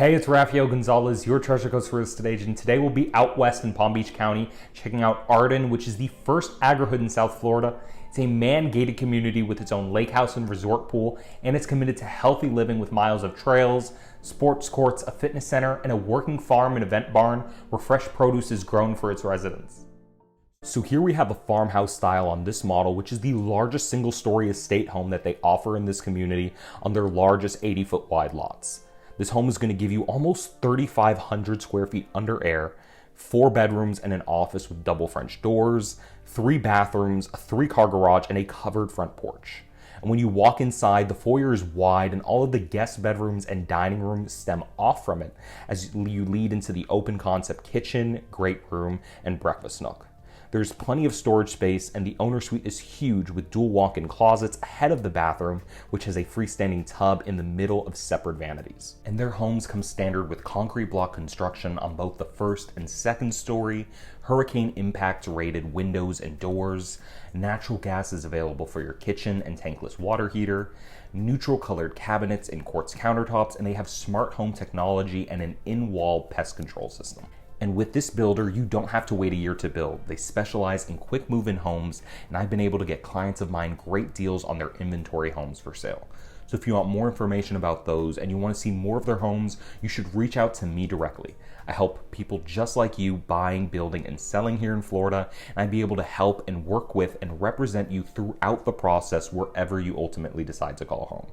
Hey, it's Rafael Gonzalez, your Treasure Coast real estate agent. Today we'll be out west in Palm Beach County, checking out Arden, which is the first agri-hood in South Florida. It's a man-gated community with its own lake house and resort pool, and it's committed to healthy living with miles of trails, sports courts, a fitness center, and a working farm and event barn where fresh produce is grown for its residents. So here we have a farmhouse style on this model, which is the largest single-story estate home that they offer in this community on their largest 80-foot wide lots. This home is going to give you almost 3,500 square feet under air, 4 bedrooms and an office with double French doors, 3 bathrooms, a 3-car garage, and a covered front porch. And when you walk inside, the foyer is wide and all of the guest bedrooms and dining rooms stem off from it as you lead into the open concept kitchen, great room, and breakfast nook. There's plenty of storage space, and the owner suite is huge with dual walk-in closets ahead of the bathroom, which has a freestanding tub in the middle of separate vanities. And their homes come standard with concrete block construction on both the first and second story, hurricane impact rated windows and doors, natural gas is available for your kitchen and tankless water heater, neutral colored cabinets and quartz countertops, and they have smart home technology and an in-wall pest control system. And with this builder, you don't have to wait a year to build. They specialize in quick move-in homes, and I've been able to get clients of mine great deals on their inventory homes for sale. So if you want more information about those and you want to see more of their homes, you should reach out to me directly. I help people just like you buying, building, and selling here in Florida, and I'd be able to help and work with and represent you throughout the process wherever you ultimately decide to call home.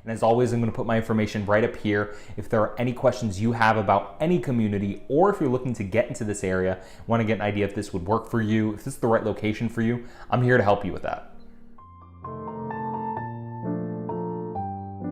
And as always, I'm going to put my information right up here. If there are any questions you have about any community, or if you're looking to get into this area, want to get an idea if this would work for you, if this is the right location for you, I'm here to help you with that.